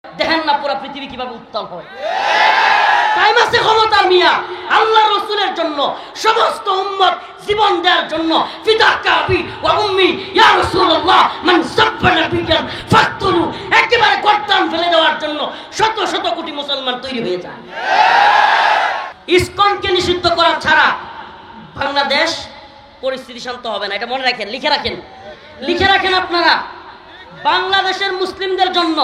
দেখেন না পুরো পৃথিবী কিভাবে উত্তাল হয়। টাইম আছে ক্ষমতার মিয়া, আল্লাহ রসুলের জন্য সমস্ত উম্মত জীবন দেওয়ার জন্য ফিদাকা আবি ওয়া উম্মি ইয়া রাসূলুল্লাহ মান সাব্বা নাবিয়ান ফাকতুলু, একেবারে গর্দান ফেলে দেওয়ার জন্য শত শত কোটি মুসলমান তৈরি হয়ে যায়। ইসকনকে নিষিদ্ধ করা ছাড়া বাংলাদেশ পরিস্থিতি শান্ত হবে না, এটা মনে রাখেন, লিখে রাখেন আপনারা। বাংলাদেশের মুসলিমদের জন্য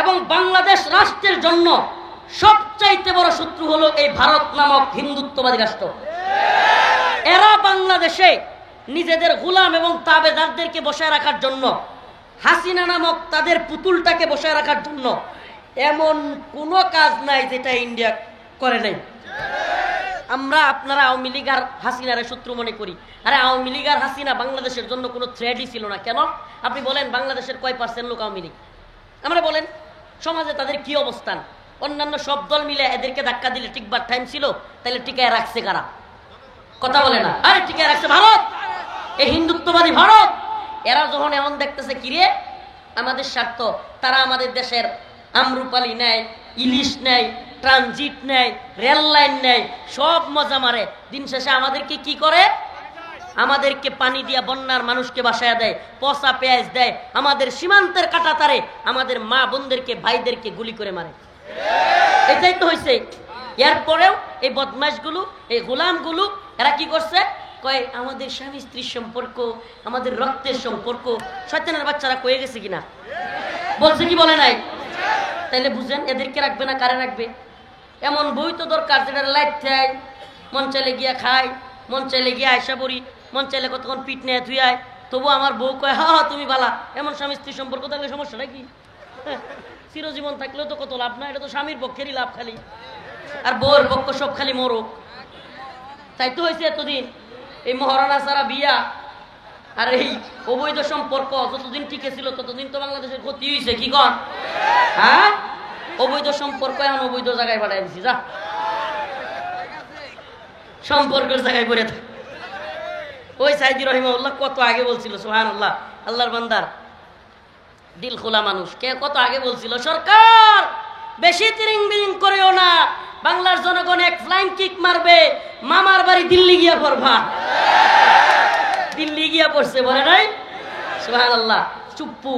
এবং বাংলাদেশ রাষ্ট্রের জন্য সবচাইতে বড় শত্রু হলো এই ভারত নামক হিন্দুত্ববাদী রাষ্ট্র। এরা বাংলাদেশে নিজেদের গোলাম এবং তাবেদারদেরকে বসায় রাখার জন্য, হাসিনা নামক তাদের পুতুলটাকে বসায় রাখার জন্য এমন কোনো কাজ নাই যেটা ইন্ডিয়া করে নাই। আপনারা আওয়ামী লীগ আর হাসিনারে শত্রু মনে করি। আরে আওয়ামী লীগ আর হাসিনা বাংলাদেশের জন্য কোনো থ্রেটই ছিল না। কেন? আপনি বলেন বাংলাদেশের কয় পার্সেন্ট লোক আওয়ামী লীগ? আমরা বলেন সমাজে তাদের কি অবস্থান? অন্যান্য সব দল মিলে এদেরকে ধাক্কা দিলে টিকবার টাইম ছিল, তাহলে টিকায় রাখছে কারা? কথা বলে না। আরে টিকায় রাখছে ভারত, এই হিন্দুত্ববাদী ভারত। এরা যখন এমন দেখতেছে কিরে আমাদের স্বার্থ, তারা আমাদের দেশের আমরুপালি নেয়, ইলিশ নেয়, ট্রানজিট নেয়, রেল লাইন নেয়, সব মজা মারে। দিন শেষে আমাদেরকে কি করে? আমাদেরকে পানি দিয়া বন্যার মানুষকে বাসায় দেয়, পচা পেঁয়াজ দেয়, আমাদের সীমান্তের কাটা তারে আমাদের মা বোনদেরকে ভাইদেরকে গুলি করে মারে। এটাই তো হয়েছে। এরপরেও এই বদমাশগুলো, এই গোলামগুলো এরা কি করছে? কয় আমাদের স্বামী স্ত্রীর সম্পর্ক, আমাদের রক্তের সম্পর্ক। শয়তানের বাচ্চারা কয়ে গেছে কিনা? বলছে কি বলে নাই? তাইলে বুঝেন এদেরকে রাখবে না কারে রাখবে? এমন বই তো দরকার যেটা লাইট দেয়, মন চাইলে গিয়া খায়, মন চাইলে গিয়া আয়সা পড়ি, মন চাইলে কতক্ষণ পিঠ নিয়ে ধুয়ায়, তবু আমার বউ কয় হা হা তুমি বালা। এমন স্বামী স্ত্রীর সম্পর্ক থাকলে সমস্যাটা কি? চিরজীবন থাকলেও তো কত লাভ না, এটা তো স্বামীর পক্ষেরই লাভ খালি, আর বউর পক্ষ সব খালি মরক। তাই তো হয়েছে এতদিন এই মহারণা ছাড়া বিয়া আর এই অবৈধ সম্পর্ক যতদিন টিকে ছিল ততদিন তো বাংলাদেশের ক্ষতি হয়েছে। কি কন? হ্যাঁ, অবৈধ সম্পর্ক এখন অবৈধ জায়গায় পাঠাই দিছি, যা সম্পর্কের জায়গায় পড়ে থাকে। ওই সাইদি রহিমাহুল্লাহ কত আগে বলছিল, সুবহানাল্লাহ, আল্লাহর বান্দার দিল খোলা মানুষ, কে কত আগে বলছিল সরকার বেশি তিরিং বিরিং করেও না, বাংলার জনগণ এক ফ্লাইং কিক মারবে, মামার বাড়ি দিল্লি গিয়া পড়বা। দিল্লি গিয়া পড়ছে, বলে নাই? সুবহানাল্লাহ। চুপ্পু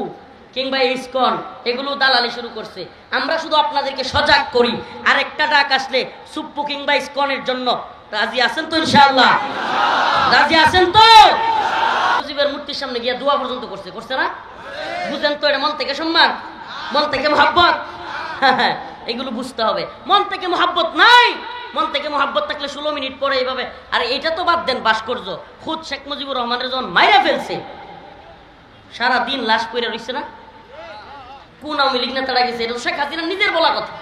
কিংবা ইসকন এগুলো দালালি শুরু করছে। আমরা শুধু আপনাদেরকে সজাগ করি, আর একটা ডাক আসলে চুপ্পু কিংবা ইসকনের জন্য রাজি আছেন তো? ইনশাআল্লাহ রাজি আছেন তো? মুজিবের মূর্তির সামনে গিয়া দোয়া পর্যন্ত করছে না? বুঝেন তো এটা মন থেকে সম্মান, মন থেকে মহাব্বত। এগুলো বুঝতে হবে। মন থেকে মহাব্বত নাই, মন থেকে মহাব্বত থাকলে 16 মিনিট পরে এইভাবে। আর এটা তো বাদ দেন, ভাস্কর্য খুদ শেখ মুজিবুর রহমানের যখন মাইরা ফেলছে, সারাদিন লাশ পড়ে রয়েছে না? কোন আওয়ামী লীগ নেতারা গেছে? এটা শেখ হাসিনা নিজের বলা কথা।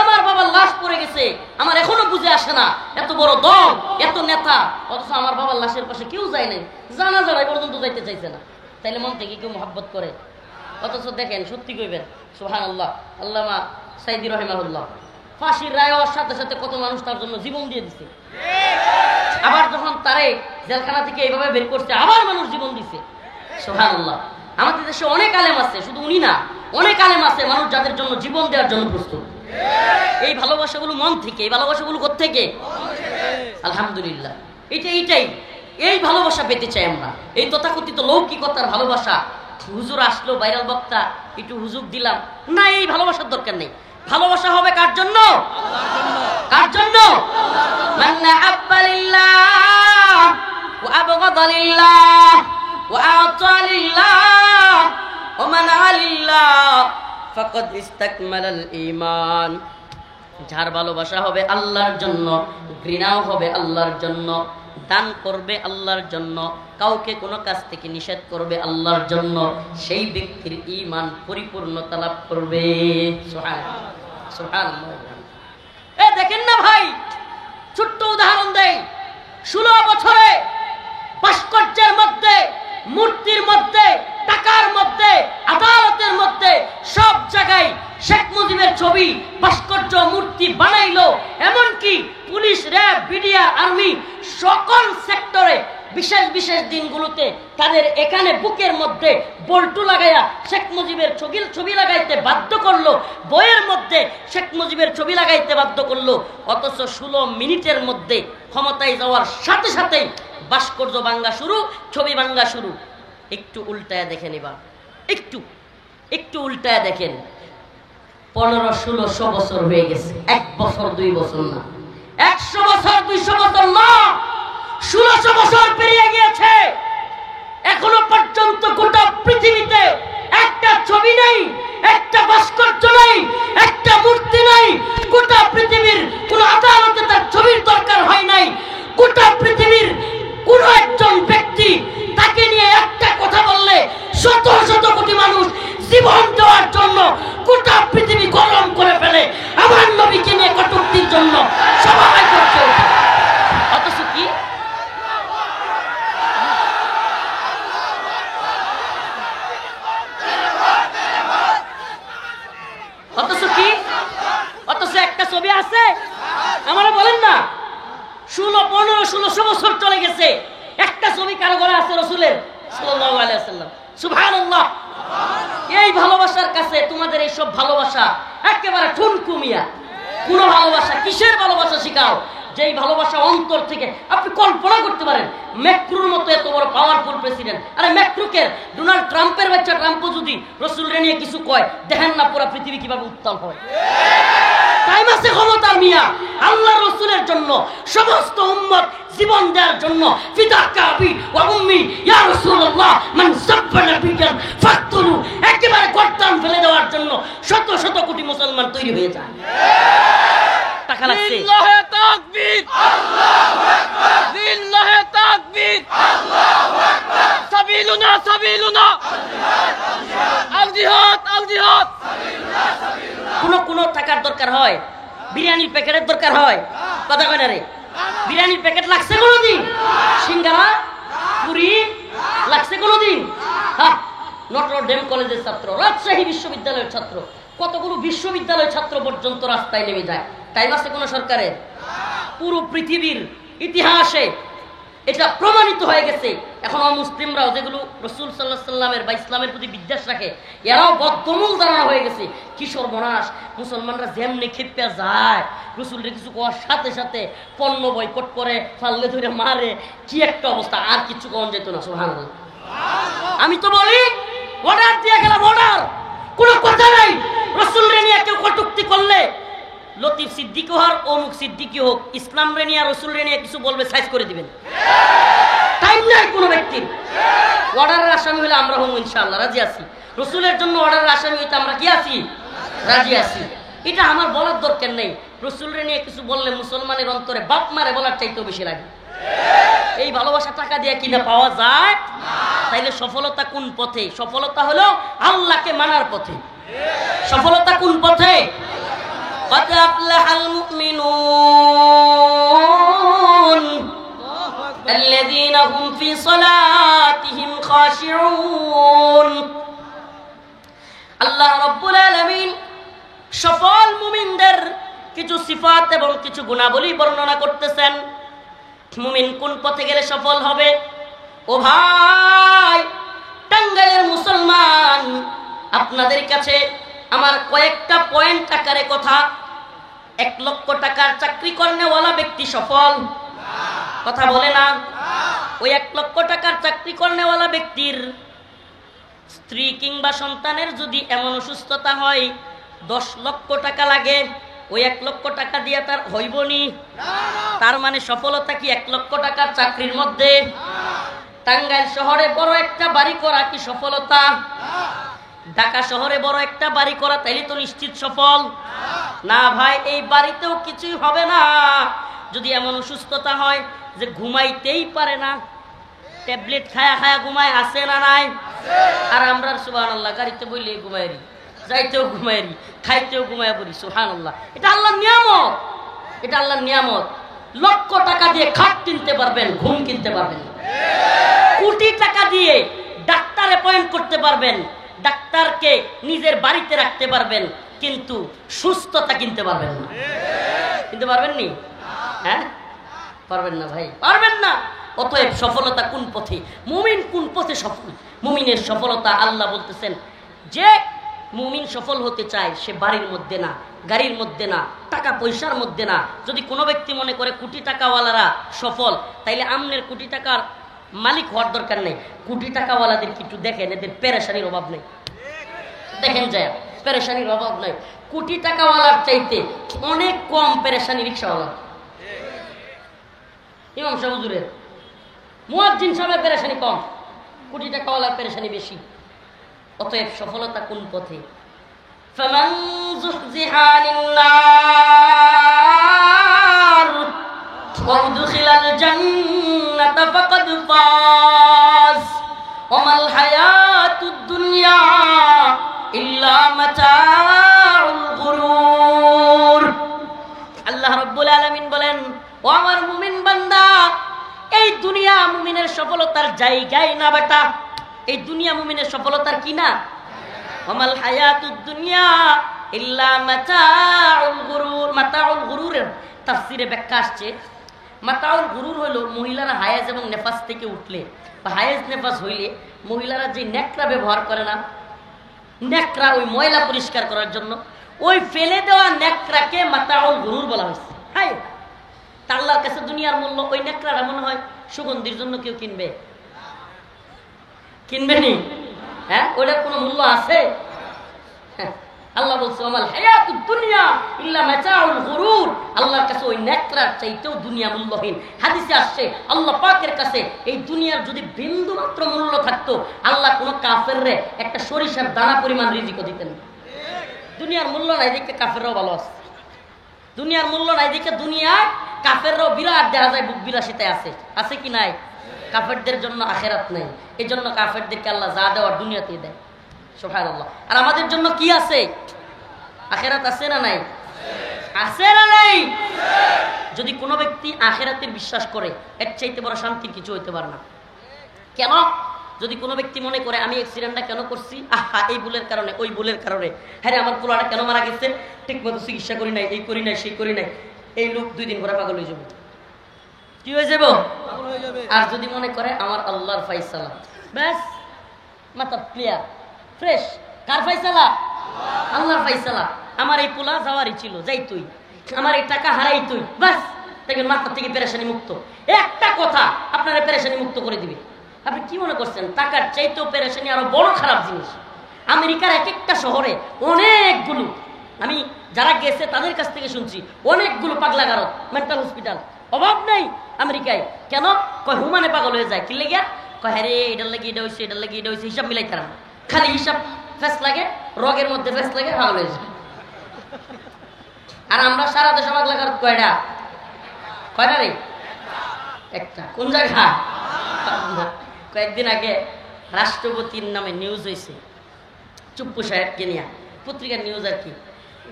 আমার বাবার লাশ পড়ে গেছে, আমার এখনো বুঝে আসে না, এত বড় দল, এত নেতা, অথচ আমার বাবার লাশের পাশে কেউ যায় নাই, জানা যারা পর্যন্ত যাইতে চাইছে না। তাইলে মন থেকে কেউ মহাব্বত করে? অথচ দেখেন, সত্যি কইবেন, সুবহানাল্লাহ, আল্লামা সাইদি রহিমাহুল্লাহ ফাঁসির রায় হওয়ার সাথে সাথে কত মানুষ তার জন্য জীবন দিয়ে দিছে। আবার যখন তারে জেলখানা থেকে এইভাবে বের করছে, আবার মানুষ জীবন দিছে। সুবহানাল্লাহ। আমাদের দেশে অনেক আলেম আছে, শুধু উনি না, অনেক আলেম আছে মানুষ যাদের জন্য জীবন দেওয়ার জন্য প্রস্তুত। এই ভালোবাসাগুলো মন থেকে, এই ভালোবাসাগুলো কোত্থেকে? আলহামদুলিল্লাহ। এইটাই এই ভালোবাসা পেতে চাই আমরা। এই তথাকথিত লৌকিকতার ভালোবাসা, হুজুর আসলো ভাইরাল বক্তা, একটু হুজুর দিলাম না, এই ভালোবাসার দরকার নেই। ভালোবাসা হবে কার জন্য? কার জন্য? মান আহাব্বা লিল্লাহ ওয়া আবগাদা লিল্লাহ ওয়া আতা লিল্লাহ ওয়া মানা লিল্লাহ ফাকাদ ইসতাকমালাল ঈমান। যার ভালোবাসা হবে আল্লাহর জন্য, ঘৃণাও হবে আল্লাহর জন্য, দান করবে আল্লাহর জন্য, কাউকে কোনো কাজ থেকে নিষেধ করবে আল্লাহর জন্য, সেই ব্যক্তির ঈমান পরিপূর্ণতা লাভ করবে। সুবহানাল্লাহ, সুবহানাল্লাহ। দেখেন না ভাই, ছোট্ট উদাহরণ দেই, 16 বছরে ভাস্কর্যের মধ্যে, মূর্তির মধ্যে, টাকার মধ্যে, আদালতের মধ্যে সব জায়গায় শেখ মুজিবের ছবি, ভাস্কর্য, মূর্তি বানাইলো। এমনকি পুলিশ, র্যাব, বিডিআর, আর্মি সকল সেক্টরে বিশেষ বিশেষ দিনগুলোতে তাদের এখানে বুকের মধ্যে বল্টু লাগাইয়া শেখ মুজিবের ছবি লাগাইতে বাধ্য করলো, বইয়ের মধ্যে শেখ মুজিবের ছবি লাগাইতে বাধ্য করলো। অথচ 16 মিনিটের মধ্যে ক্ষমতায় যাওয়ার সাথে সাথেই ভাস্কর্য ভাঙ্গা শুরু, ছবি ভাঙ্গা শুরু। একটু উল্টায় দেখেন, এবার একটু উল্টায় দেখেন। 1500-1600 বছর হয়ে গেছে, 1 বছর 2 বছর না, 100 বছর 200 বছর না, 1600 বছর পেরিয়ে গিয়েছে। এখনো পর্যন্ত গোটা পৃথিবীতে একটা ছবি নেই, একটা ভাস্কর্য নেই, একটা মূর্তি নেই। গোটা পৃথিবীর কোন আদালতে তার ছবির দরকার হয় নাই। গোটা পৃথিবীর কোন একজন ব্যক্তি তাকে নিয়ে একটা কথা বললে শত শত কোটি মানুষ জীবন দেওয়ার জন্য গোটা পৃথিবী গরম করে ফেলে। আমার নবীকে নিয়ে কটূক্তির জন্য সবাই করছে। অথচ কি অথচ একটা ছবি আছে? আমরা বলেন না, 1500-1600 বছর চলে গেছে, একটা ছবি কারো ঘরে আছে রাসূলের সাল্লাল্লাহু আলাইহি ওয়াসাল্লাম। সুবহানাল্লাহ। এই ভালোবাসার কাছে তোমাদের এই সব ভালোবাসা একেবারে ঠুনকুমিয়া। কোন ভালোবাসা, কিসের ভালোবাসা শিখাও? যেই ভালোবাসা অন্তর থেকে আপনি কল্পনা করতে পারেন। ম্যাক্রোর মতো এত বড় পাওয়ারফুল প্রেসিডেন্ট, আরে ম্যাক্রোকে ডোনাল্ড ট্রাম্পের বাচ্চা ট্রাম্পও যদি রাসূলরে নিয়ে কিছু কয়, দেখেন না পুরো পৃথিবী কিভাবে উত্তাল হয়। টাইম আছে ক্ষমতার মিয়া। আল্লাহ রাসূলের জন্য সমস্ত উম্মত জীবন দেওয়ার জন্য ফিদাকা আবি ওয়া উম্মি ইয়া রাসূলুল্লাহ মান সাব্বা নাবিয়ান ফাকতুলু, একেবারে গর্দান ফেলে দেওয়ার জন্য শত শত কোটি মুসলমান তৈরি হয়ে যায়। টাকা লাগছে। লিল্লাহি তাকবীর, আল্লাহু আকবার, লিল্লাহি তাকবীর, আল্লাহু আকবার, সাবিলুনা সাবিলুনা, আল জিহাদ আল জিহাদ। কোন টাকার দরকার হয়? বিরিয়ানির প্যাকেটের দরকার হয়? কথা কয় না রে। বিরিয়ানির প্যাকেট লাগছে কোনোদিন? সিঙ্গারা পুরি লাগছে কোনোদিন? হ্যাঁ, নটর ডেম কলেজের ছাত্র, রাজশাহী বিশ্ববিদ্যালয়ের ছাত্র, কতগুলো বিশ্ববিদ্যালয়ের ছাত্র পর্যন্ত রাস্তায় নেমে যায়। টাইম আছে কোন সরকারের? পুরো পৃথিবীর ইতিহাসে এটা প্রমাণিত হয়ে গেছে। এখন মুসলিমরাও যেগুলো রাসূল সাল্লাল্লাহু আলাইহি ওয়াসাল্লামের বা ইসলামের প্রতি বিদ্বেষ রাখে, এরাও বদ্ধমূল ধারণা হয়ে গেছে। কি সর্বনাশ! মুসলমানরা যেমনি ক্ষেপে যায়, রাসূলের কিছু কোয়ার সাথে সাথে পণ্য বয়কট করে, ফাল্লে ধরে মারে, কি একটা অবস্থা! আর কিছু কম যেত না। সুবহানাল্লাহ। আমি তো বলি অর্ডার দিয়ে গেলাম, অর্ডার, কোনো কথা নাই। রাসূলরে নিয়ে কেউ কটূক্তি করলে, লতিফ সিদ্দিকী হোক, অমুক সিদ্দিকী হোক, ইসলাম রে নিয়ে রাসূলরে নিয়ে কিছু বলবে, সাইজ করে দিবেন। টাইম নাই কোনো ব্যক্তির। অর্ডারের আসামি হলে আমরা হম ইনশাআল্লাহ, রাজি আছি। রাসূলের জন্য অর্ডারের আসামি হইতে আমরা কি আছি? রাজি আছি। এটা আমার বলার দরকার নেই। রাসূলরে নিয়ে কিছু বললে মুসলমানের অন্তরে বাপ মারে বলার চাইতেও বেশি লাগে। এই ভালোবাসা টাকা দিয়ে কিনা পাওয়া যায়? তাইলে সফলতা কোন পথে? সফলতা হলো আল্লাহকে মানার পথে। সফলতা কোন পথে? قد أفلح المؤمنون الذين هم في صلاتهم خاشعون। আল্লাহ রাব্বুল আলামিন সফল মুমিনদের কিছু সিফাত এবং কিছু গুণাবলী বর্ণনা করতেছেন। মুমিন কোন পথে গেলে সফল হবে? ও ভাই, টাঙ্গাইলের মুসলমান, আপনাদের কাছে আমার কয়েকটা পয়েন্ট আকারে কথা। 1 লক্ষ টাকার চাকরি করনেওয়ালা ব্যক্তি সফল? কথা বলে না। ওই 1 লক্ষ টাকার চাকরি করনেওয়ালা ব্যক্তির স্ত্রী কিংবা সন্তানের যদি এমন অসুস্থতা হয় 10 লক্ষ টাকা লাগে, ওই 1 লক্ষ টাকা দিয়ে তার হইবনি? তার মানে সফলতা কি 1 লক্ষ টাকার চাকরির মধ্যে? টাঙ্গাইল শহরে বড় একটা বাড়ি করা কি সফলতা? ঢাকা শহরে বড় একটা বাড়ি করা তাইলে তো নিশ্চিত সফল না ভাই। এই বাড়িতেও কিছুই হবে না যদি এমন অসুস্থতা হয় যে ঘুমাইতেই পারে না, ট্যাবলেট খায়া খায়া ঘুমায়, আছে না নাই? আর আমরা সুবহানাল্লাহ গাড়িতে বইলে ঘুমাইরি, যাইতেও ঘুমাইরি, খাইতেও ঘুমায় পড়ি। সুবহানাল্লাহ। এটা আল্লাহর নিয়ামত, এটা আল্লাহর নিয়ামত। লক্ষ টাকা দিয়ে খাট কিনতে পারবেন, ঘুম কিনতে পারবেন না। কোটি টাকা দিয়ে ডাক্তার অ্যাপয়েন্ট করতে পারবেন, ডাক্তারকে নিজের বাড়িতে রাখতে পারবেন, কিন্তু সুস্থতা কিনতে পারবেন না। কিনতে পারবেন নি? হ্যাঁ, পারবেন না ভাই, পারবেন না। অতএব সফলতা কোন পথে, মুমিন কোন পথে সফল? মুমিনের সফলতা আল্লাহ বলতেছেন যে মুমিন সফল হতে চায় সে বাড়ির মধ্যে না, গাড়ির মধ্যে না, টাকা পয়সার মধ্যে না। যদি কোনো ব্যক্তি মনে করে কোটি টাকাওয়ালারা সফল, তাইলে আমনের কোটি টাকার মালিক হওয়ার দরকার নেই। কোটি টাকাওয়ালাদের একটু দেখেন, এদের পেরেশানির অভাব নেই। দেখেন যায় পেরেশানির অভাব নাই। কোটি টাকাওয়ালার চাইতে অনেক কম পেরেশানি রিক্সাওয়ালা। ইমাম সাহেব হুজুরের, মুয়াজ্জিন সাহেবের পেরেশানি কম, কোটি টাকাওয়ালার পেরেশানি বেশি। অতএব সফলতা কোন পথে? ফামান যুহজিহা আনিন-নার ওয়া উদখিলাল জান্নাতা ফাকাদ ফাজ ওয়া মাল হায়াতুদ দুনিয়া ইল্লা মাতাউল গুরুর। আল্লাহ রাব্বুল আলামিন বলেন, ও আমার মুমিন বান্দা, এই দুনিয়া মুমিনের সফলতার জায়গায় না বেটা। এই দুনিয়া মুমিনের সফলতার কি না? ওয়ামাল হায়াতুদ দুনিয়া ইল্লা মাতাউল গুরুর। মাতাউল গুরুরের তাফসীরে ব্যাখ্যা আসছে, মাতাউল গুরুর হলো মহিলারা হায়েজ এবং নেফাস থেকে উঠলে বা হায়েজ নেফাস হইলে মহিলারা যে নেকড়া ব্যবহার করে না, নেকড়া ওই ময়লা পরিষ্কার করার জন্য, ওই ফেলে দেওয়া নেকড়াকে মাতাউল গুরুর বলা হয়েছে। হ্যাঁ, আল্লাহর কাছে দুনিয়ার মূল্য ওই নেকড়াটা মনে হয় সুগন্ধির জন্য কেউ কিনবে? কিনবে নি? হ্যাঁ, ওটার কোনো মূল্য আছে? আল্লাহ বলছে ওয়ামাল হায়াতুদ দুনিয়া ইল্লা মাতাউল গুরুর। আল্লাহর কাছে ওই নেকড়ার চাইতেও দুনিয়া মূল্যহীন। হাদিসে আসছে আল্লাহ পাকের কাছে এই দুনিয়ার যদি বিন্দু মাত্র মূল্য থাকতো, আল্লাহ কোনো কাফেররে একটা সরিষার দানা পরিমাণ রিজিকও দিতেন। দুনিয়ার মূল্য নাই দেখে কাফেররাও ভালো আছে। দুনিয়ার মূল্য নাই দেখে দুনিয়ায় কাফেররাও বিরাট দেখা যায় বুক বিলাসিতায় আছে। আছে কি নাই? কাফেরদের জন্য আখেরাত নাই, এই জন্য কাফেরদেরকে আল্লাহ যা দেওয়ার দুনিয়াতেই দেয়। সুবহানাল্লাহ। আর আমাদের জন্য কি আছে? আখেরাত আছে না নাই? আছে না নাই? যদি কোনো ব্যক্তি আখেরাতের বিশ্বাস করে, এর চাইতে বড় শান্তির কিছু হইতে পারে না। কেন? যদি কোনো ব্যক্তি মনে করে আমি অ্যাক্সিডেন্টটা কেন করছি, আহা এই ভুলের কারণে, ওই ভুলের কারণে, হ্যাঁ আমার পোলাটা কেন মারা গেছে, ঠিক মতো চিকিৎসা করি নাই, এই করি নাই, সেই করি নাই, এই লোক 2 দিন পরে পাগল হয়ে যাবে। কি হয়ে যাব? আর যদি মনে করে আমার আল্লাহর ফায়সালা, ব্যাস মাথা ক্লিয়ার ফ্রেশ। কার ফায়সালা? আল্লাহর ফায়সালা। আমার এই পোলা যাওয়ারই ছিল, যাই তুই, আমার এই টাকা হারাই তুই, ব্যাস দেখেন মাথা থেকে পেরেশানি মুক্ত। একটা কথা আপনারা পেরেশানি মুক্ত করে দিবে। আপনি কি মনে করছেন টাকার চাইতেও পেরেশানি আরো বড় খারাপ জিনিস? আমেরিকার এক একটা শহরে অনেকগুলো, আমি যারা গেছে তাদের কাছ থেকে শুনছি, অনেকগুলো পাগলাগারদ, মেন্টাল হসপিটাল অভাব নেই আমেরিকায়। কেন? কয় হুমানে পাগল হয়ে যায়। কি লেগে? কয় হ্যাঁ রে এটার লাগে এটা হয়েছে, এটার লাগে এটা হয়েছে, হিসাব মিলাই তারা খালি হিসাব ফেস লাগে, রগের মধ্যে ফেস লাগে, পাগল হয়ে যায়। আর আমরা সারা দেশে পাগলাগারদ কয়টা? কয়টা রে? একটা। কোন জায়গা? কয়েকদিন আগে রাষ্ট্রপতির নামে নিউজ হয়েছে, চুপ্পু সাহেবকে নিয়ে, পত্রিকার নিউজ আর কি,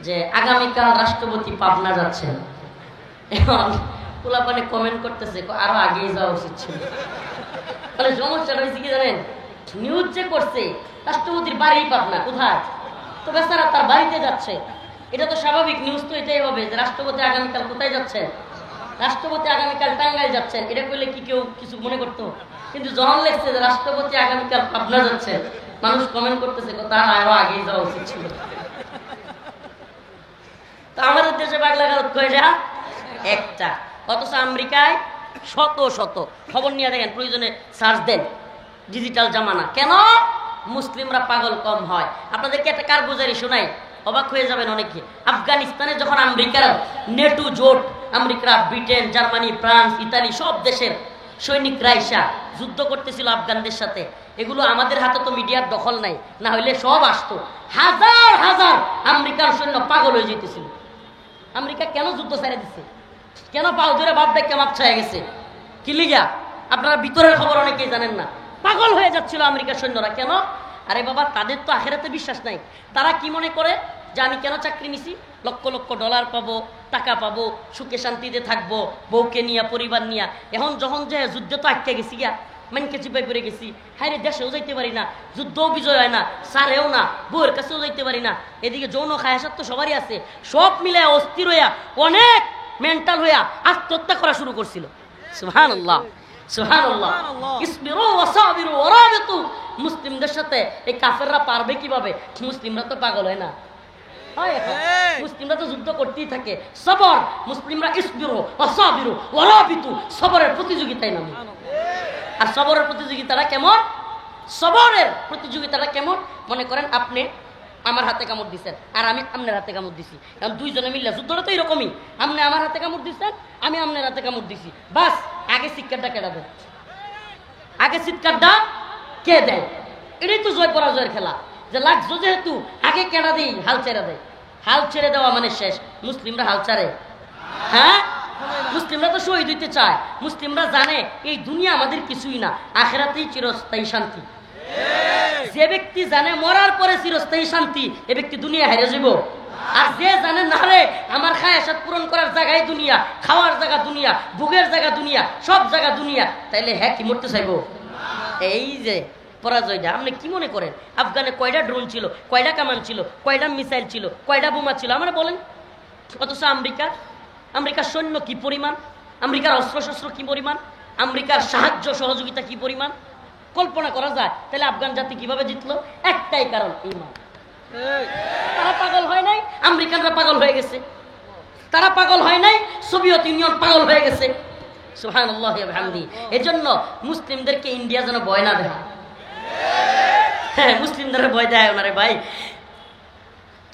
যে আগামীকাল রাষ্ট্রপতি পাবনা যাচ্ছেন। এখন পোলাপানে কমেন্ট করতেছে আরো আগেই যাওয়া উচিত ছিল। মানে সমস্যাটা হয়েছে কি জানেন, নিউজ যে করছে রাষ্ট্রপতির বাড়ি পাবনা, কোথায়? তো বেচারা তার বাড়িতে যাচ্ছে। এটা তো স্বাভাবিক, নিউজ তো এটাই হবে যে রাষ্ট্রপতি আগামীকাল কোথায় যাচ্ছেন? রাষ্ট্রপতি আগামীকাল টাঙ্গাইল যাচ্ছেন। এটা করলে কি কেউ কিছু মনে করতো? কিন্তু যখন লেখছে যে রাষ্ট্রপতি আগামীকাল পাবনা যাচ্ছেন, মানুষ কমেন্ট করতেছে তার আরো আগেই যাওয়া উচিত ছিল। তো আমাদের দেশে পাগলাগারদ কয়টা? একটা। অথচ আমেরিকায় শত শত। খবর নিয়ে দেখেন, প্রয়োজনে সার্চ দেন, ডিজিটাল জামানা। কেন? মুসলিমরা পাগল কম হয়। আপনাদেরকে একটা কারগুজারি শোনাই, অবাক হয়ে যাবেন অনেকে। আফগানিস্তানে যখন আমেরিকার নেটো জোট, America, Britain, Germany, France, Italy সব দেশের সৈনিকরা এসে যুদ্ধ করতেছিল আফগানদের সাথে, এগুলো আমাদের হাতে তো মিডিয়ার দখল নাই, না হইলে সব আসতো। হাজার হাজার আমেরিকার সৈন্য পাগল হয়ে যেতেছিল। আমেরিকা কেন যুদ্ধ ছেড়ে দিচ্ছে? কেন পাও ধরে বাপ দেখে মাপ ছায়া গেছে? কি লিগা? আপনারা ভিতরের খবর অনেকেই জানেন না। পাগল হয়ে যাচ্ছিল আমেরিকার সৈন্যরা। কেন? আরে বাবা, তাদের তো আখেরাতে বিশ্বাস নাই। তারা কি মনে করে যে আমি কেন চাকরি নিছি, লক্ষ লক্ষ ডলার পাবো, টাকা পাবো, সুখে শান্তিতে থাকবো, বউকে নিয়ে, পরিবার নিয়ে। এখন যখন যে যুদ্ধ তো আটকে গেছি গিয়া, মানকে চিপাই পড়ে গেছি, হ্যাঁ রে দেশেও যাইতে পারি না, যুদ্ধও বিজয় হয় না, সারেও না, বউয়ের কাছেও যাইতে পারি না, এদিকে যৌন খায়াসাত তো সবারই আছে, সব মিলে অস্থির হইয়া, অনেক মেন্টাল হইয়া আত্মহত্যা করা শুরু করছিল। সুবহানাল্লাহ। সুবহানাল্লাহ। ইসবিরু ওয়াসাবিরু ওয়ারাবিতু। মুসলিমদের সাথে এই কাফেররা পারবে কিভাবে? মুসলিমরা তো পাগল হয় না, হয় এখন মুসলিমরা তো যুদ্ধ করতেই থাকে। সবর, মুসলিমরা ইসবিরু ওয়াসাবিরু ওয়ারাবিতু, সবরের প্রতিযোগিতায় নামে। আর সবরের প্রতিযোগিতাটা কেমন? সবরের প্রতিযোগিতাটা কেমন? মনে করেন আপনি আমার হাতে কামড় দিচ্ছেন আর আমি আপনার হাতে কামড় দিছি, কারণ দুইজনে মিললে যুদ্ধটা তো এরকমই। আপনি আমার হাতে কামড় দিচ্ছেন, আমি আপনার হাতে কামড় দিছি, বাস আগে চিৎকারটা কেটে দেয়, আগে চিৎকারটা কে দেয়, এটাই তো জয় পরাজয়ের খেলা। যে লাগছো যেহেতু আগে কেডা দিই, হাল ছেড়ে দেয়। হাল ছেড়ে দেওয়া মানে শেষ। মুসলিমরা হাল ছাড়ে? হ্যাঁ, মুসলিমরা তো শহীদ হইতে চায়। মুসলিমরা জানে এই দুনিয়া আমাদের কিছুই না, আখেরাতেই চিরস্থায়ী শান্তি। যে ব্যক্তি জানে মরার পরে চিরস্থায়ী শান্তি, এ ব্যক্তি দুনিয়া হেরে যাব। আর যে জানে না রে আমার খায়াসাত পূরণ করার জায়গায় দুনিয়া, খাওয়ার জায়গা দুনিয়া, ভোগের জায়গা দুনিয়া, সব জায়গা দুনিয়া, তাইলে হ্যাঁ কি মরতে চাইবো? এই যে পরাজয়টা, আপনি কি মনে করেন আফগানে কয়টা ড্রোন ছিল, কয়টা কামান ছিল, কয়টা মিসাইল ছিল, কয়টা বোমা ছিল আমরা বলেন? অথচ আমেরিকার সৈন্য কি পরিমাণ, আমেরিকার অস্ত্রশস্ত্র কি পরিমাণ, আমেরিকার সাহায্য সহযোগিতা কি পরিমাণ, কল্পনা করা যায়? তাহলে আফগান জাতি কিভাবে জিতলো? একটাই কারণ, ঈমান। তারা পাগল হয় নাই, আমেরিকানরা পাগল হয়ে গেছে। তারা পাগল হয় নাই, সোভিয়েত ইউনিয়ন পাগল হয়ে গেছে। সুবহানাল্লাহ ওয়া বিহামদিহি। এজন্য মুসলিমদেরকে ইন্ডিয়া যেন ভয় না দেয়। হ্যাঁ, মুসলিমদের ভয় দেয় ওনারে ভাই।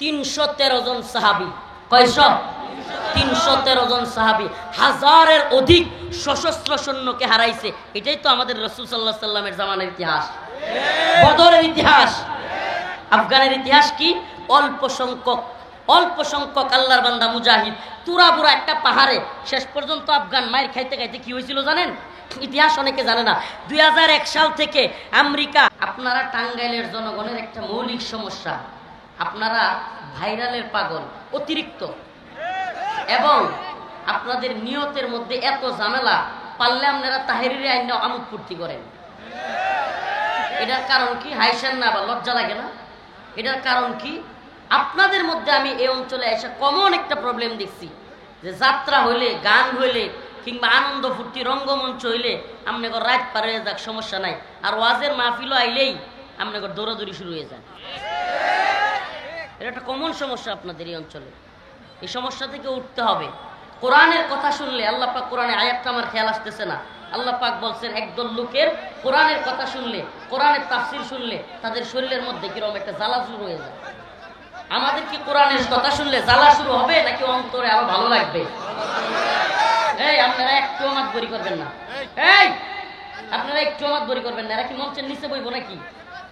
313 জন সাহাবী, কয়শ? 313 জন সাহাবী, হাজারের অধিক সশস্ত্র সৈন্যকে হারাইছে। এটাই তো আমাদের রাসূল সাল্লাল্লাহু আলাইহি সাল্লামের জামানার ইতিহাস, বদরের ইতিহাস। আফগানের ইতিহাস কি? অল্প সংখ্যক আল্লাহর বান্দা মুজাহিদ, তুরাবুরা একটা পাহাড়ে। শেষ পর্যন্ত আফগান মায়ের খাইতে খাইতে কি হয়েছিল জানেন? ইতিহাস অনেকে জানে না। 2001 সাল থেকে আমেরিকা, আপনারা টাঙ্গাইলের জনগণের একটা মৌলিক সমস্যা, আপনারা ভাইরালের পাগল অতিরিক্ত, এবং আপনাদের নিয়তের মধ্যে এত ঝামেলা, পারলে আপনারা তাহেরিরে আইন আমোদ ফুর্তি করেন। এটার কারণ কি? হাইসেন না বা লজ্জা লাগে না? এটার কারণ কি? আপনাদের মধ্যে আমি এই অঞ্চলে এসে কমন একটা প্রবলেম দেখছি, যে যাত্রা হইলে, গান হইলে, কিংবা আনন্দ ফুর্তি রঙ্গমঞ্চ হইলে আপনাকে রাত পার হয়ে যাক, সমস্যা নাই। আর ওয়াজের মাহফিলও আইলেই আপনাকে দৌড়াদৌড়ি শুরু হয়ে যায়। এটা একটা কমন সমস্যা আপনাদের এই অঞ্চলে। এই সমস্যা থেকে উঠতে হবে। কোরআনের কথা শুনলে, আল্লাহ পাক কোরআনে আয়াতটা আমার খেয়াল আসতেছে না, আল্লাহ পাক বলছেন একদল লোকের কোরআনের কথা শুনলে, কোরআনের তাফসীর শুনলে তাদের শরীরের মধ্যে কিরকম একটা জ্বালা শুরু হয়ে যায়। আমাদের কি কোরআনের কথা শুনলে জ্বালা শুরু হবে নাকি অন্তরে আরো ভালো লাগবে? এই আপনারা একটু মাত বরি করবেন না, এই আপনারা একটু মাত বরি করবেন না। এরা কি মঞ্চের নিচে বইবো নাকি?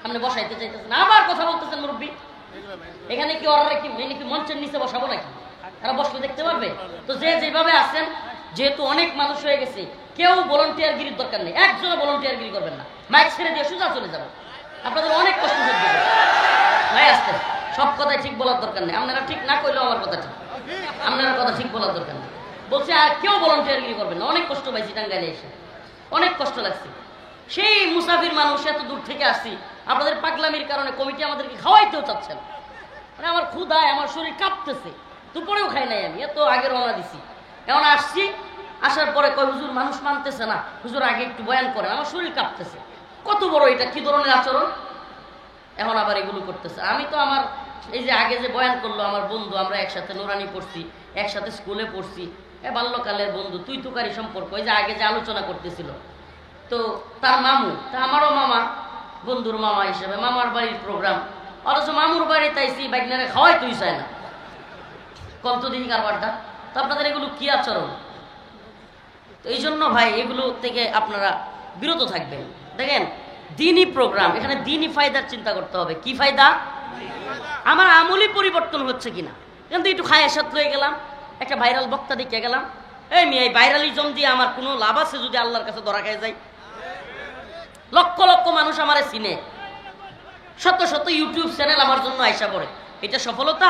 আপনি বসাইতে চাইতেছেন, আবার কথা বলতেছেন মুরব্বী। এখানে কি ওরা কি মঞ্চের নিচে বসাবো নাকি? তারা বসলে দেখতে পারবে তো? যে যেভাবে আছেন, যেহেতু অনেক মানুষ হয়ে গেছে, কেউ ভলান্টিয়ার গিরির দরকার নেই। একজনও ভলান্টিয়ার গিরি করবেন না, মাইক ছেড়ে দিয়ে সোজা চলে যাবেন। আপনাদের অনেক কষ্ট সহ্য করবে ভাই। আসতে সব কথাই ঠিক বলার দরকার নেই, আপনারা ঠিক না করলেও আমার কথা ঠিক, আপনারা কথা ঠিক বলার দরকার নেই। বলছে আর কেউ ভলান্টিয়ার গিরি করবেন না। অনেক কষ্ট পাইছি টাঙ্গাইলে এসে, অনেক কষ্ট লাগছে। সেই মুসাফির মানুষ, এত দূর থেকে আসছি, আপনাদের পাগলামির কারণে কমিটি আমাদেরকে খাওয়াইতেও চাচ্ছেন। মানে আমার ক্ষুধায় আমার শরীর কাঁপতেছে, দুপুরেও খাই নাই আমি, এত আগে রওনা দিছি। এখন আসছি, আসার পরে কয় হুজুর মানুষ মানতেছে না, হুজুর আগে একটু বয়ান করেন, আমার শরীর কাঁপতেছে। কত বড় এটা, কি ধরনের আচরণ! এখন আবার এগুলো করতেছে। আমি তো আমার এই যে আগে যে বয়ান করলো আমার বন্ধু, আমরা একসাথে নুরানি পড়ছি, একসাথে স্কুলে পড়ছি, বাল্যকালের বন্ধু, তুই তুকারি সম্পর্ক, এই যে আগে যে আলোচনা করতেছিল, তো তার মামু, তা আমারও মামা, বন্ধুর মামা হিসেবে, মামার বাড়ির প্রোগ্রাম, অথচ মামুর বাড়ি তাইছি বাইকনারে খাওয়াই তুই চায় না। কত দেখি কারবারটা। তো আপনাদের এগুলো কি আচরণ? তো এই জন্য ভাই এগুলো থেকে আপনারা বিরত থাকবেন। দেখেন দিনই প্রোগ্রাম, এখানে দিনই ফায়দার চিন্তা করতে হবে। কি ফায়দা? আমার আমলি পরিবর্তন হচ্ছে কিনা। কিন্তু একটু খায়াসাত লয়ে গেলাম, একটা ভাইরাল বক্তা দেখে গেলাম, এই মেয়ে ভাইরালিজম দিয়ে আমার কোনো লাভ আছে যদি আল্লাহর কাছে ধরা খায় যাই? লক্ষ লক্ষ মানুষ আমারে চিনে, শত শত ইউটিউব চ্যানেল আমার জন্য আইসা পড়ে। এটা সফলতা?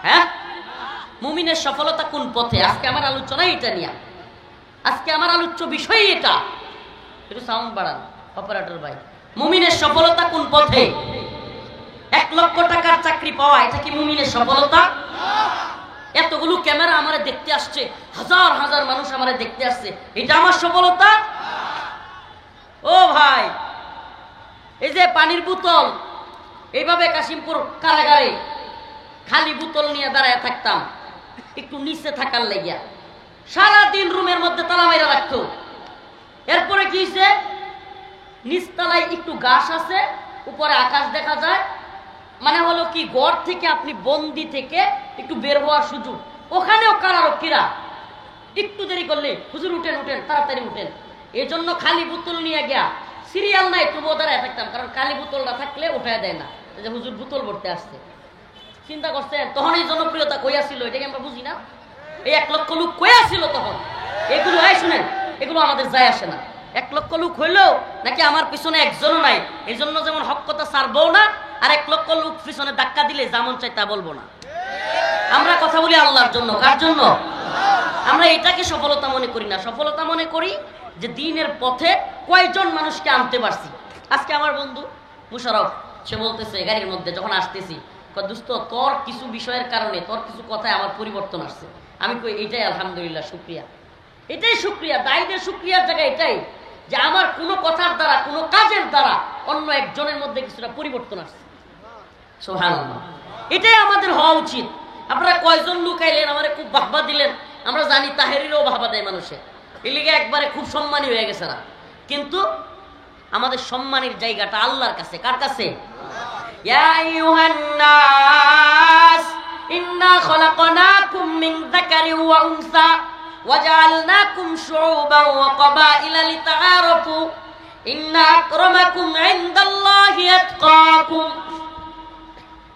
হ্যাঁ, মুমিনের সফলতা কোন পথে? আজকে আমার আলোচনা এটা নিয়ে, আজকে আমার আলোচ্য বিষয় এটা। একটু সাউন্ড বাড়ান অপারেটর ভাই। মুমিনের সফলতা কোন পথে? 1 লক্ষ টাকার চাকরি পাওয়া, এটা কি মুমিনের সফলতা? এতগুলো ক্যামেরা আমারে দেখতে আসছে, হাজার হাজার মানুষ আমারে দেখতে আসছে, এটা আমার সফলতা? ও ভাই, এই যে পানির বোতল, এইভাবে কাশিমপুর কারাগারে খালি বোতল নিয়ে দাঁড়ায় থাকতাম একটু নিচে থাকার লেগিয়া। সারাদিন রুমের মধ্যে তালা মাইরা রাখতো। এরপরে কি হয়েছে, নিচতলায় একটু ঘাস আছে, উপরে আকাশ দেখা যায়, মানে হলো কি ঘর থেকে আপনি বন্দি থেকে একটু বের হওয়ার সুযোগ। ওখানেও কারারক্ষীরা একটু দেরি করলে হুজুর উঠেন উঠেন তাড়াতাড়ি উঠেন, এই জন্য খালি বোতল নিয়ে গিয়া সিরিয়াল নাই তবুও দাঁড়ায় থাকতাম, কারণ খালি বোতলটা থাকলে উঠায় দেয় না, যে হুজুর বোতল ভরতে আসছে। চিন্তা করছেন তখন এই জনপ্রিয়তা কইয়া ছিল, এটাকে আমরা বুঝি না। এই 1 লক্ষ লোক কইয়া ছিল তখন। এগুলো শুনেন, এগুলো আমাদের যায় আসে না। 1 লক্ষ লোক হইলেও নাকি আমার পিছনে একজনও নাই, এই জন্য যেমন হক কথা ছাড়বও না, আর 1 লক্ষ লোক পিছনে ধাক্কা দিলে যেমন চাই তা বলবো না। আমরা কথা বলি আল্লাহর জন্য। কার জন্য? আমরা এটাকে সফলতা মনে করি না, সফলতা মনে করি যে দিনের পথে কয়জন মানুষকে আনতে পারছি। আজকে আমার বন্ধু মুশারফ, সে বলতেছে গাড়ির মধ্যে যখন আসতেছি, দোস্ত তোর কিছু বিষয়ের কারণে, তোর কিছু কথায় আমার পরিবর্তন আসছে। আমি কই এটাই আলহামদুলিল্লাহ, শুকরিয়া, এটাই শুকরিয়া। দায়ীদের শুকরিয়ার জায়গায় এটাই যে আমার কোনো কথার দ্বারা, কোনো কাজের দ্বারা অন্য একজনের মধ্যে কিছুটা পরিবর্তন আসছে। সুবহানাল্লাহ, এটাই আমাদের হওয়া উচিত। আপনারা কয়জন লোক আইলেন, আমার খুব বাহবা দিলেন, আমরা জানি তাহেরিরও বাহবা দেয় মানুষের, এই লিগে একবারে খুব সম্মানী হয়ে গেছে না। কিন্তু আমাদের সম্মানের জায়গাটা আল্লাহর কাছে। কার কাছে? ইয়া আইয়ুহান নাস ইন্না খলাকনাকুম মিন যাকারিন ওয়া উনসা ওয়া জাআলনাকুম শুউবান ওয়া ক্বাবাইলা লিতাআরাফু ইন্না আকরামাকুম ইনদাল্লাহি আতকাকুম।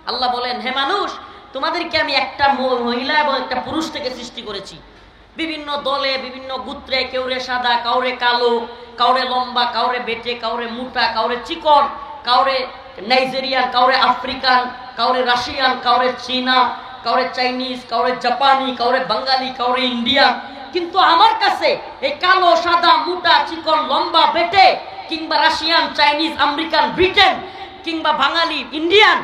আল্লাহ বলেন, হে মানুষ, তোমাদেরকে আমি একটা মহিলা এবং একটা পুরুষ থেকে সৃষ্টি করেছি। বিভিন্ন দলে, বিভিন্ন গোত্রে, কাউরে সাদা, কাউরে কালো, কাউরে লম্বা, কাউরে বেটে, কাউরে মোটা, কাউরে চিকন, কাউরে নাইজেরিয়ান, কাউরে আফ্রিকান, কাউরে রাশিয়ান, কাউরে চীনা, কাউরে চাইনিজ, কাউরে জাপানি, কাউরে বাঙালি, কাউরে ইন্ডিয়ান। কিন্তু আমার কাছে এই কালো, সাদা, মোটা, চিকন, লম্বা, বেটে, কিংবা রাশিয়ান, চাইনিজ, আমেরিকান, ব্রিটেন, কিংবা বাঙালি, ইন্ডিয়ান,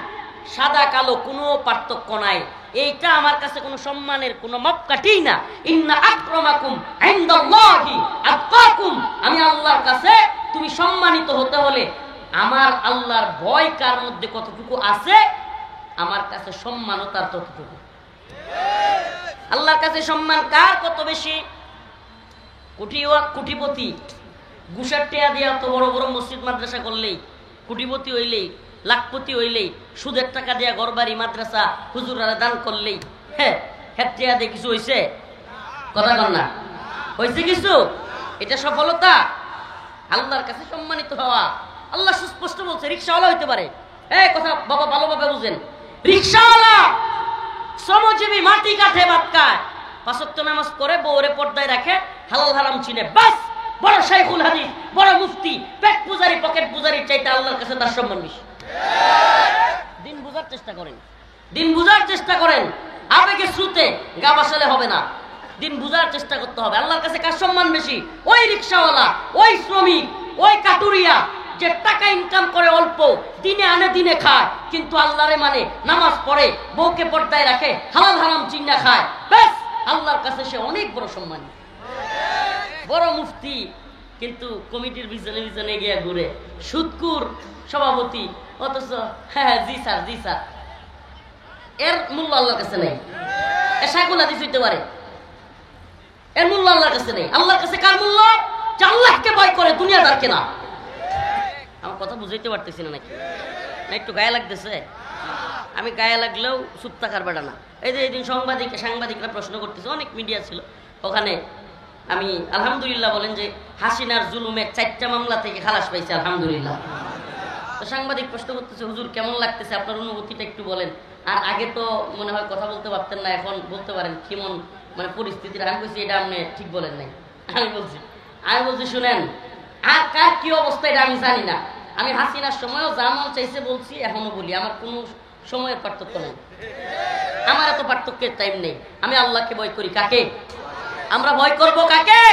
সাদা কালো কোনো পার্থক্য নাই। এইটা আমার কাছে কোনো সম্মানের কোনো মাপকাঠি না। ইন্না আকরামাকুম ইনদাল্লাহি আতকাকুম। আমি আল্লাহর কাছে, তুমি সম্মানিত হতে হলে আমার আল্লাহর ভয় কার মধ্যে কতটুকু আছে, আমার কাছে সম্মানও তার ততটুকু। আল্লাহর কাছে সম্মান কার কত বেশি? কোটিপতি ঘুষের টেয়া দিয়া তো বড় বড় মসজিদ মাদ্রাসা করলেই, কোটিপতি হইলেই, লাখপতি হইলেই, সুদের টাকা দিয়া ঘরবাড়ি, মাদ্রাসা, হুজুরারে দান করলেই, হ্যাঁ টেয়া দিয়ে কিছু হইছে? কথা কন না, হয়েছে কিছু? এটা সফলতা? আল্লাহর কাছে সম্মানিত হওয়া। আল্লাহ সুস্পষ্ট বলছে, রিক্সাওয়ালা হইতে পারে। এই কথা বাবা ভালোভাবে বুঝেন। রিক্সাওয়ালা শ্রমজীবী, মাটি কাঠে ভাত খায়, 5 ওয়াক্ত নামাজ পড়ে, বউরে পর্দায় রাখে, হালাল হারাম চিনে, বাস বড় শাইখুল হাদিস, বড় মুফতি, পেট পূজারি, পকেট পূজারির চাইতে আল্লাহর কাছে তার সম্মান বেশি। দিন বুঝার চেষ্টা করেন, দিন বুঝার চেষ্টা করেন। আবেগে শ্রুতে গা বাসালে হবে না, দিন বুঝার চেষ্টা করতে হবে। আল্লাহর কাছে কার সম্মান বেশি? ওই রিক্সাওয়ালা, ওই শ্রমিক, ওই কাটুরিয়া যে টাকা ইনকাম করে অল্প, দিনে আনে দিনে খায়, কিন্তু আল্লাহরে মানে, নামাজ পড়ে, বউকে পর্দায় রাখে, হালাল হারাম চিন্না খায়, ব্যাস আল্লাহর কাছে সে অনেক বড় সম্মানী, বড় মুফতি। কিন্তু কমিটির পিছনে পিছনে গিয়ে ঘুরে, সুদকুর সভাপতি, অথচ হ্যাঁ জি স্যার জি স্যার, এর মূল্য আল্লাহর কাছে নেই। এ শাইখুল হাদিস হইতে পারে, এর মূল্য আল্লাহর কাছে নেই। আল্লাহর কাছে কার মূল্য? যে আল্লাহকে ভয় করে, দুনিয়াদারকে না। আমার কথা বুঝাইতে পারতেছি না নাকি? না একটু গায়ে লাগতেছে? আমি গায়ে লাগলেও চুপ থাকার বেড়া না। এই যে এইদিন সাংবাদিকরা প্রশ্ন করতেছে, অনেক মিডিয়া ছিল ওখানে, আমি আলহামদুলিল্লাহ বলেন যে হাসিনার জুলুমের 4টা মামলা থেকে খালাস পাইছে আলহামদুলিল্লাহ। তো সাংবাদিক প্রশ্ন করতেছে, হুজুর কেমন লাগতেছে, আপনার অনুভূতিটা একটু বলেন। আর আগে তো মনে হয় কথা বলতে পারতেন না, এখন বলতে পারেন, কেমন মানে পরিস্থিতিটা? আমি বলছি এটা আপনি ঠিক বলেন নাই। আমি বলছি শুনেন, আর কার কি অবস্থা এটা আমি জানি না। আমি হাসিনার সময়ও যা মন চাইছে বলছি, এখনো বলি, আমার কোনো সময়ের পার্থক্য নেই, আমার এত পার্থক্যের টাইম নেই। আমি আল্লাহকে ভয় করি। কাকে? আমরা ভয় করব কাকে?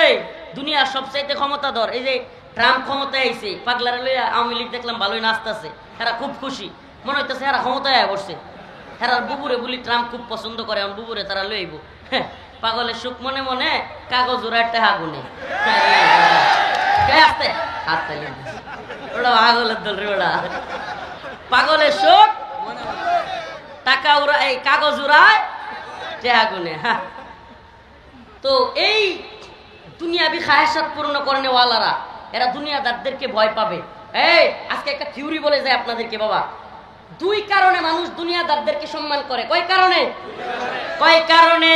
এই দুনিয়ার সবচাইতে ক্ষমতাধর, এই যে ট্রাম্প ক্ষমতায় আইছে, পাগলারা লইয়া আওয়ামী লীগ দেখলাম ভালোই নাচতেছে, এরা খুব খুশি, মনে হইতেছে এরা ক্ষমতায় আয় বসছে। এরার বুবুরে বলি ট্রাম্প খুব পছন্দ করে, এখন বুবুরে তারা লইব। পাগলের সুখ মনে মনে, কাগজ ওরা একটা হাগুনে। কে আসতে হাত তালি ওটা পাগলের দল রে ওটা পাগলের শোক টাকা উড়ায় কাগজ উড়ায় টেহা গুনে। তো এই দুনিয়াবি খায়সাত পূর্ণ করনে ওয়ালারা এরা দুনিয়াদারদেরকে ভয় পাবে। এই আজকে একটা থিওরি বলে যায় আপনাদেরকে বাবা, দুই কারণে মানুষ দুনিয়াদারদেরকে সম্মান করে। কয় কারণে? কয় কারণে?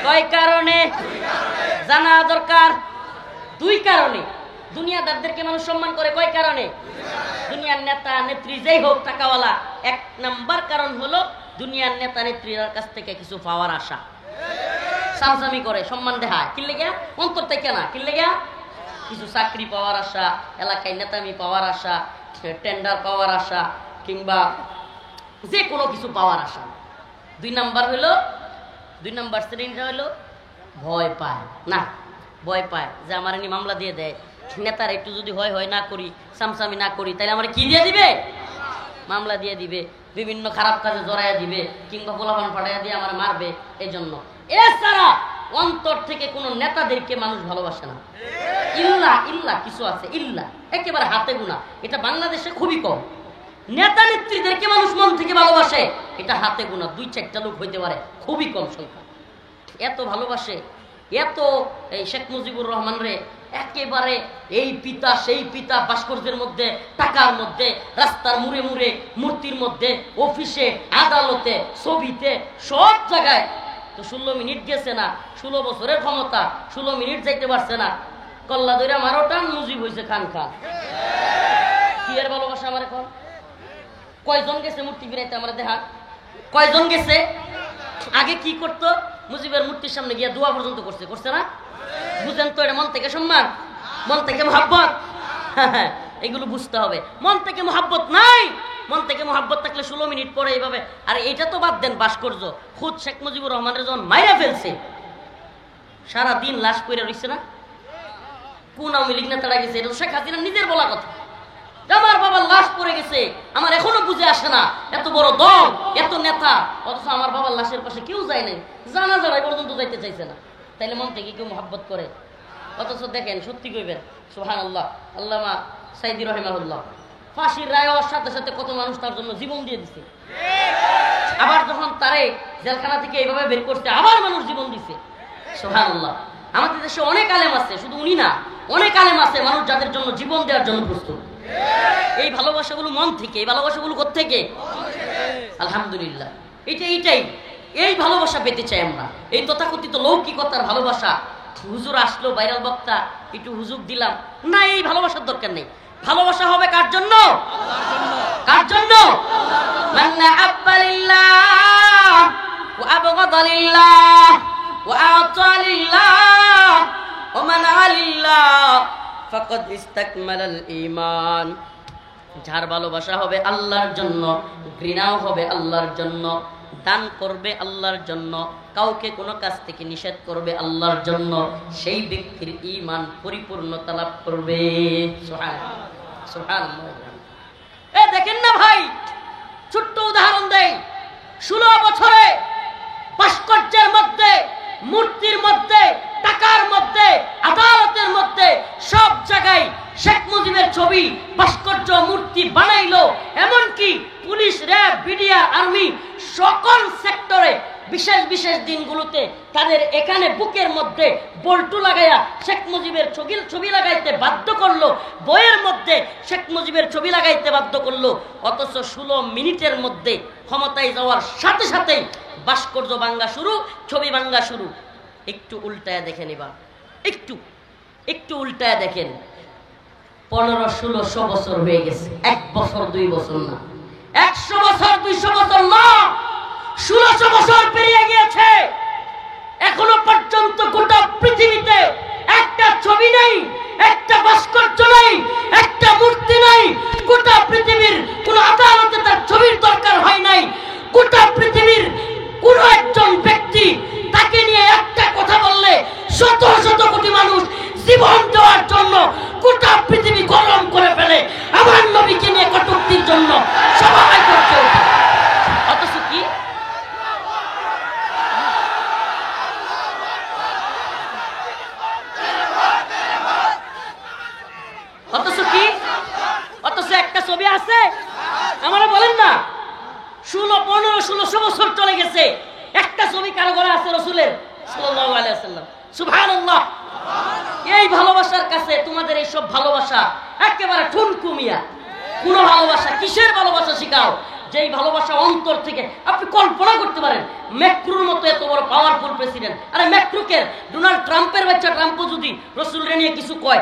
কয় কারণে জানা দরকার। দুই কারণে দুনিয়াদারদেরকে মানুষ সম্মান করে। কয় কারণে? দুনিয়ার নেতা নেত্রী যেই হোক টাকাওয়ালা, এক নাম্বার কারণ হলো দুনিয়ার নেতা নেত্রীর কাছ থেকে কিছু পাওয়ার আশা। সামসামি করে, সম্মান দেখায়। কি লেগা? অন্তর থেকে না। কি লেগা? কিছু চাকরি পাওয়ার আশা, এলাকায় নেতামি পাওয়ার আশা, টেন্ডার পাওয়ার আশা, কিংবা যে কোনো কিছু পাওয়ার আশা। দুই নাম্বার শ্রেণীটা হলো ভয় পায় না, ভয় পায় যে আমার এনে মামলা দিয়ে দেয়, নেতার একটু যদি হয় না করি, সামসামি না করি, তাহলে আমার কি দিয়ে দিবে? মামলা দিয়ে দিবে, বিভিন্ন খারাপ কাজে জড়াইয়া দিবে, কিংবা গোলাপান ফাটাইয়া দিয়ে আমার মারবে। এই জন্য এছাড়া অন্তর থেকে কোনো নেতাদেরকে মানুষ ভালোবাসে না। ইল্লা কিছু আছে, ইল্লা একেবারে হাতে গোনা। এটা বাংলাদেশে খুবই কম। নেতা নেত্রীদেরকে মানুষ মন থেকে ভালোবাসে, এটা হাতে গোনা 2-4টা লোক হইতে পারে, খুবই কম সংখ্যা। এত ভালোবাসে, এত এই শেখ মুজিবুর রহমান রে একেবারে এই পিতা সেই পিতা, ভাস্কর্যের মধ্যে, টাকার মধ্যে, রাস্তার মুড়ে মুড়ে, মূর্তির মধ্যে, অফিসে, আদালতে, ছবিতে, সব জায়গায়। তো 16 মিনিট গেছে না, 16 বছরের ক্ষমতা, 16 মিনিট যাইতে পারছে না। কল্লা দইরা মারো টান, মুজিব হয়েছে খান খান। কি এর ভালোবাসা আমার এখন? কয়জন গেছে মূর্তি ফিরাইতে আমরা দেখা? কয়জন গেছে? আগে কি করতো? মুজিবের মূর্তির সামনে গিয়ে দোয়া পর্যন্ত করছে না? বুঝেন তো, এটা মন থেকে সম্মান, মন থেকে মহাব্বত। এগুলো বুঝতে হবে। মন থেকে মহাব্বত নাই। মন থেকে মহাব্বত থাকলে 16 মিনিট পরে এইভাবে। আর এটা তো বাদ দেন, ভাস্কর্য খুদ শেখ মুজিবুর রহমানের যখন মাইরা ফেলছে, সারাদিন লাশ পইরা রইছে না? কোন আওয়ামী লীগ নেতারা গেছে? এটা তো শেখ হাসিনা নিজের বলা কথা। আমার বাবার লাশ পড়ে গেছে, আমার এখনো বুঝে আসে না, এত বড় দল, এত নেতা, অথচ আমার বাবার লাশের পাশে কেউ যায় নাই, জানাজারাই পর্যন্ত যাইতে চাইছে না। তাইলে মন থেকে কেউ মহাব্বত করে? অথচ দেখেন, সত্যি কইবেন, সুবহানাল্লাহ, আল্লামা সাইদি রহিমাহুল্লাহ ফাঁসির রায় হওয়ার সাথে সাথে কত মানুষ তার জন্য জীবন দিয়ে দিছে। আবার যখন তারে জেলখানা থেকে এইভাবে বের করতে, আবার মানুষ জীবন দিছে। সুবহানাল্লাহ। আমাদের দেশে অনেক আলেম আছে, শুধু উনি না, অনেক আলেম আছে মানুষ যাদের জন্য জীবন দেওয়ার জন্য প্রস্তুত। এই ভালোবাসাগুলো মন থেকে। এই ভালোবাসাগুলো কোত্থেকে? আলহামদুলিল্লাহ। এইটাই এই ভালোবাসা পেতে চাই আমরা। এই তথাকথিত লৌকিকতার ভালোবাসা, হুজুর আসলো, ভাইরাল বক্তা, একটু হুজুর দিলাম না, এই ভালোবাসার দরকার নেই। ভালোবাসা হবে কার জন্য? কার জন্য? মান আহাব্বা লিল্লাহ ওয়া আবগাদা লিল্লাহ ওয়া আ'তা লিল্লাহ ওয়া মানআ লিল্লাহ ফাকাদ ইসতাকমালাল ঈমান। যার ভালোবাসা হবে আল্লাহর জন্য, ঘৃণাও হবে আল্লাহর জন্য, দান করবে আল্লাহর জন্য, কাউকে কোনো কাজ থেকে নিষেধ করবে আল্লাহর জন্য, সেই ব্যক্তির ঈমান পরিপূর্ণতা লাভ করবে। সুবহানাল্লাহ, সুবহানাল্লাহ। দেখেন না ভাই, ছোট্ট উদাহরণ দেই। 16 বছরে ভাস্কর্যের মধ্যে, মূর্তির মধ্যে, টাকার মধ্যে, আদালতের মধ্যে, সব জায়গায় শেখ মুজিবের ছবি, ভাস্কর্য, মূর্তি বানাইলো। এমনকি পুলিশ, র্যাব, বিডিআর, আর্মি, সকল সেক্টরে বিশেষ দিনগুলোতে তাদের এখানে বুকের মধ্যে বল্টু লাগাইয়া শেখ মুজিবের ছবি লাগাইতে বাধ্য করলো, বইয়ের মধ্যে শেখ মুজিবের ছবি লাগাইতে বাধ্য করলো। অথচ 16 মিনিটের মধ্যে ক্ষমতায় যাওয়ার সাথে সাথেই ভাস্কর্য ভাঙ্গা শুরু, ছবি ভাঙ্গা শুরু। একটু উল্টায় দেখেন, এবার একটু উল্টায় দেখেন। 1500-1600 বছর হয়ে গেছে, 1 বছর 2 বছর না, 100 বছর 200 বছর না, 1600 বছর পেরিয়ে গিয়েছে। এখনো পর্যন্ত গোটা পৃথিবীতে একটা ছবি নেই, একটা ভাস্কর্য নেই, একটা মূর্তি নেই। গোটা পৃথিবীর কোন আদালতে তার ছবির দরকার হয় নাই। গোটা পৃথিবীর কোন একজন ব্যক্তি তাকে নিয়ে একটা কথা বললে শত শত কোটি মানুষ জীবন দেওয়ার জন্য গোটা পৃথিবী গরম করে ফেলে। আমার নবীকে নিয়ে কটূক্তির জন্য সবাই করছে। অথচ কি গেছে। একটা ছবি কারো ঘরে আছে রসুলের সাল্লাল্লাহু আলাইহি ওয়াসাল্লাম। সুবহানাল্লাহ। এই ভালোবাসার কাছে তোমাদের এই সব ভালোবাসা একেবারে ঠুনকুমিয়া। কোন ভালোবাসা, কিসের ভালোবাসা শিখাও যেই ভালোবাসা অন্তর থেকে আপনি কল্পনা করতে পারেন। ম্যাক্রোর মতো এত বড় পাওয়ারফুল প্রেসিডেন্ট, আরে ম্যাক্রোকে ডোনাল্ড ট্রাম্পের বাচ্চা ট্রাম্পও যদি রসুলরে নিয়ে কিছু কয়